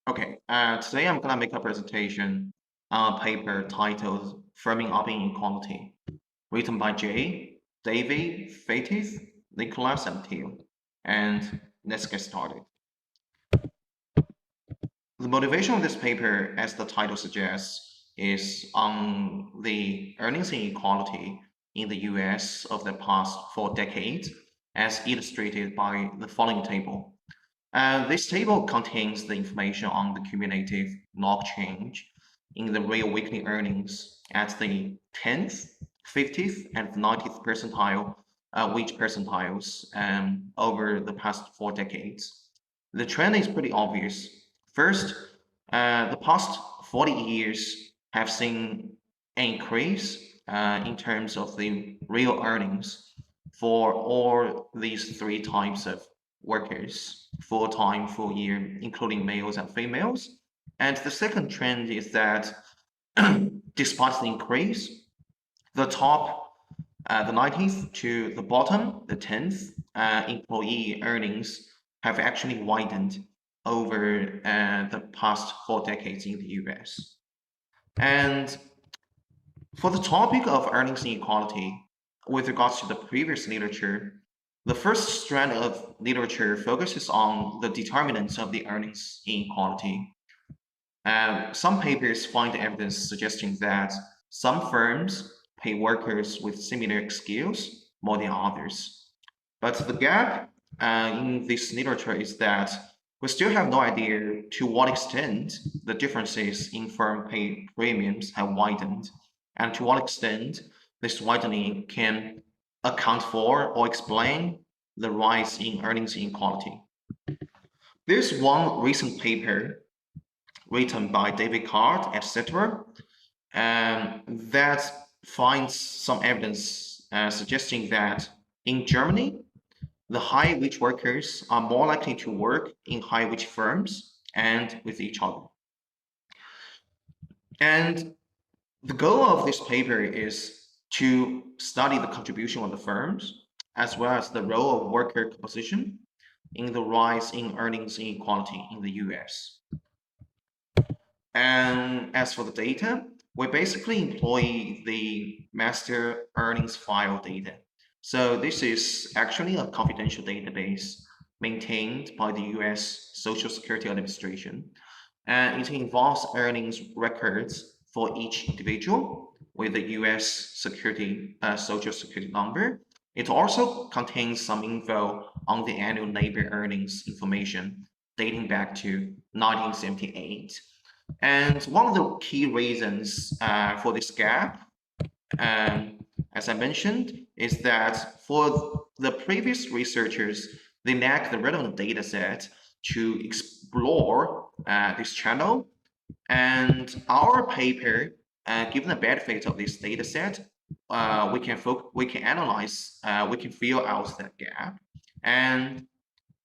Okay, today I'm gonna make a presentation on a paper titled Firming Up Inequality, written by David, Fatis, Nicholas, and Teal. And let's get started. The motivation of this paper, as the title suggests, is on the earnings inequality in the US of the past 4 decades, as illustrated by the following table. This table contains the information on the cumulative log change in the real weekly earnings at the 10th, 50th, and 90th percentile, wage percentiles over the past 4 decades. The trend is pretty obvious. First, the past 40 years have seen an increase in terms of the real earnings for all these three types of workers, full-time, full year, including males and females. And the second trend is that despite the increase, the top, the 90th to the bottom, the 10th, employee earnings have actually widened over the past 4 decades in the US. And for the topic of earnings inequality, with regards to the previous literature, the first strand of literature focuses on the determinants of the earnings inequality. Some papers find evidence suggesting that some firms pay workers with similar skills more than others. But the gap in this literature is that we still have no idea to what extent the differences in firm pay premiums have widened, and to what extent this widening can account for or explain the rise in earnings inequality. There's one recent paper written by David Card, etc., that finds some evidence suggesting that in Germany, the high wage workers are more likely to work in high wage firms and with each other. And the goal of this paper is to study the contribution of the firms as well as the role of worker composition in the rise in earnings inequality in the US. And as for the data, we basically employ the master earnings file data. So this is actually a confidential database maintained by the US Social Security Administration. And it involves earnings records for each individual with the US Social Security number. It also contains some info on the annual labor earnings information dating back to 1978. And one of the key reasons for this gap, as I mentioned, is that for the previous researchers, they lack the relevant data set to explore this channel. And our paper, given the benefit of this data set, we can analyze, we can fill out that gap. And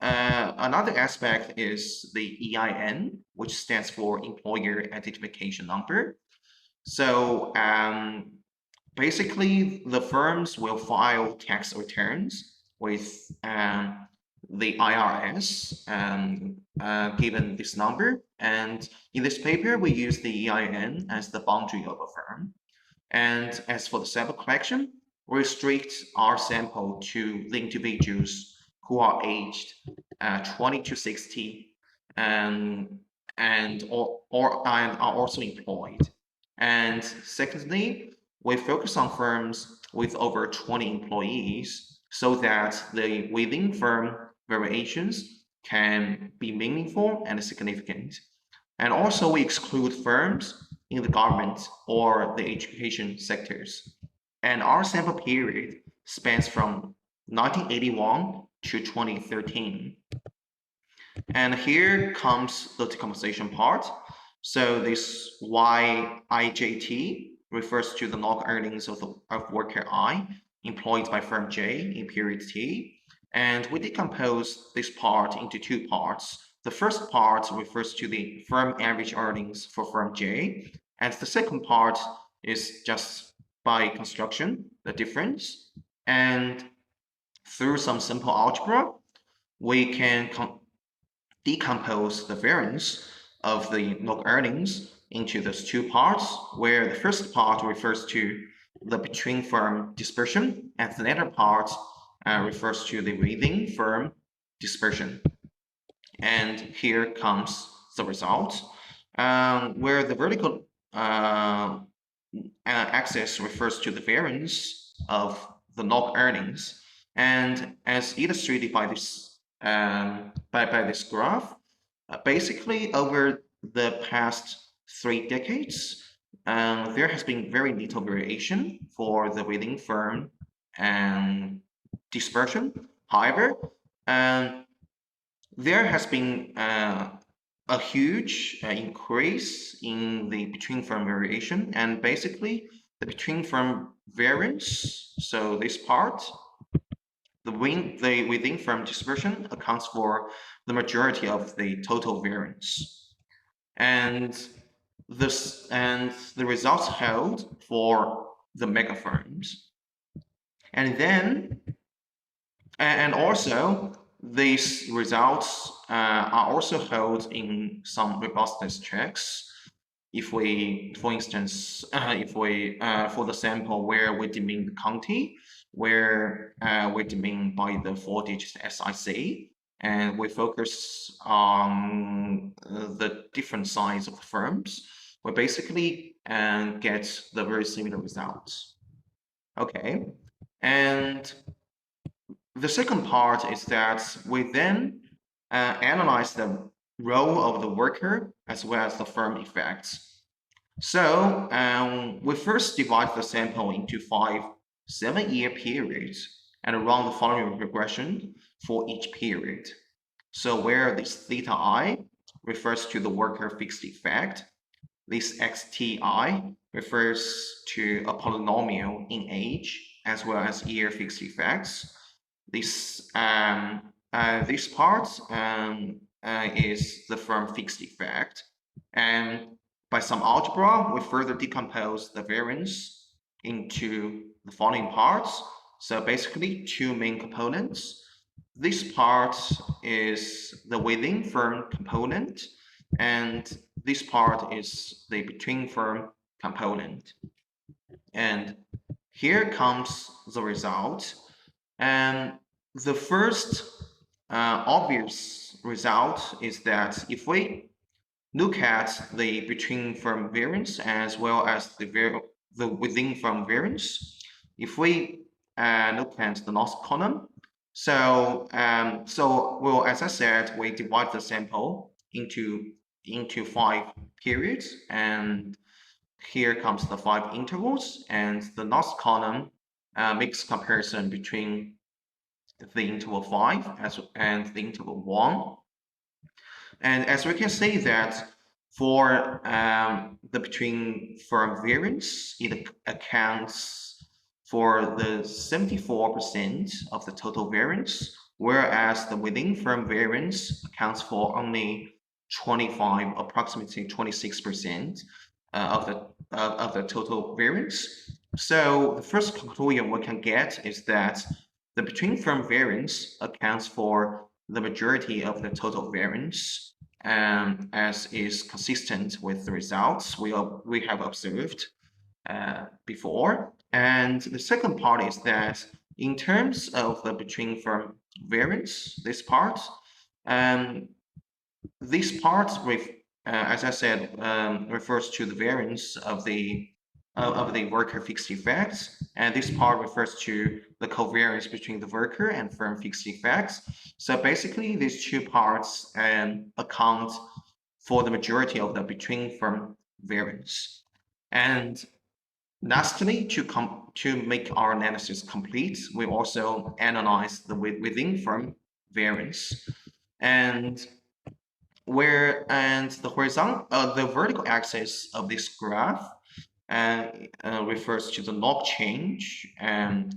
another aspect is the EIN, which stands for Employer Identification Number. So basically, the firms will file tax returns with the IRS given this number. And in this paper, we use the EIN as the boundary of a firm. And as for the sample collection, we restrict our sample to the individuals who are aged 20 to 60 and are also employed. And secondly, we focus on firms with over 20 employees so that the within firm variations can be meaningful and significant. And also we exclude firms in the government or the education sectors. And our sample period spans from 1981 to 2013. And here comes the decomposition part. So this YIJT refers to the log earnings of worker I employed by firm J in period T. And we decompose this part into two parts. The first part refers to the firm average earnings for firm J. And the second part is just by construction, the difference. And through some simple algebra, we can decompose the variance of the log earnings into those two parts, where the first part refers to the between firm dispersion, and the latter part refers to the within firm dispersion. And here comes the result, where the vertical axis refers to the variance of the log earnings. And as illustrated by this by this graph, basically over the past 3 decades, there has been very little variation for the within firm and dispersion. However, there has been a huge increase in the between firm variation, and basically the between firm variance, so this part, the within firm dispersion accounts for the majority of the total variance. And the results held for the mega firms. And then, and also, these results are also held in some robustness checks. If we, for instance, if we, for the sample where we demean the county, where we demean by the 4-digit SIC, and we focus on the different size of the firms, we basically get the very similar results. Okay, and the second part is that we then analyze the role of the worker as well as the firm effects. So we first divide the sample into 5 7-year periods and run the following regression for each period. So where this theta I refers to the worker fixed effect, this xti refers to a polynomial in age as well as year fixed effects. This this part is the firm fixed effect, and by some algebra, we further decompose the variance into the following parts. So basically, 2 main components. This part is the within firm component, and this part is the between firm component. And here comes the result. And the first obvious result is that if we look at the between firm variance as well as the within firm variance, if we look at the last column, so well, as I said, we divide the sample into 5 periods, and here comes the 5 intervals, and the last column makes comparison between the interval 5 and the interval 1. And as we can see that for the between firm variance, it accounts for the 74% of the total variance, whereas the within firm variance accounts for only approximately 26% of the total variance. So the first conclusion we can get is that the between firm variance accounts for the majority of the total variance, as is consistent with the results we have observed before. And the second part is that in terms of the between firm variance, this part as I said, refers to the variance of the worker fixed effects, and this part refers to the covariance between the worker and firm fixed effects. So basically, these two parts account for the majority of the between firm variance. And lastly, to make our analysis complete, we also analyze the within firm variance, and the vertical axis of this graph refers to the log change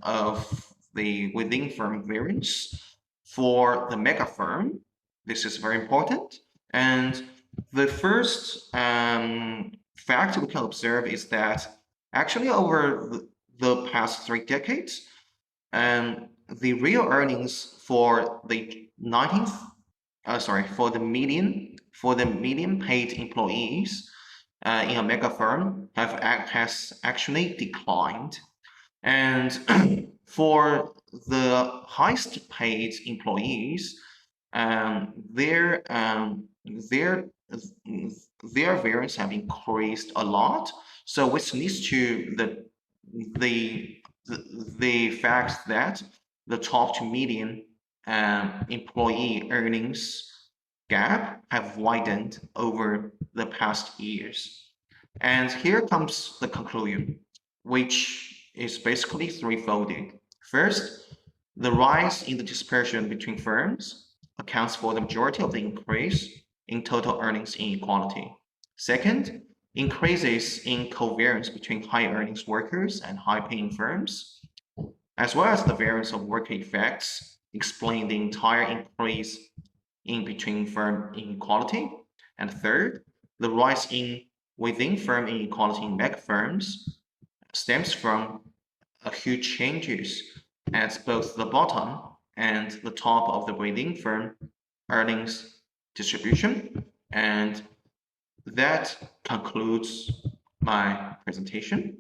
of the within firm variance for the mega firm. This is very important. And the first fact we can observe is that actually over the past 3 decades, the real earnings for the median for the median paid employees in a mega firm has actually declined. And for the highest paid employees, their their variance have increased a lot. So which leads to the the fact that the top to median employee earnings gap have widened over the past years. And here comes the conclusion, which is basically threefolded. First, the rise in the dispersion between firms accounts for the majority of the increase in total earnings inequality. Second, increases in covariance between high earnings workers and high paying firms, as well as the variance of worker effects, explain the entire increase in between firm inequality. And third, the rise in within firm inequality in mega firms stems from a huge changes at both the bottom and the top of the within firm earnings distribution. And that concludes my presentation.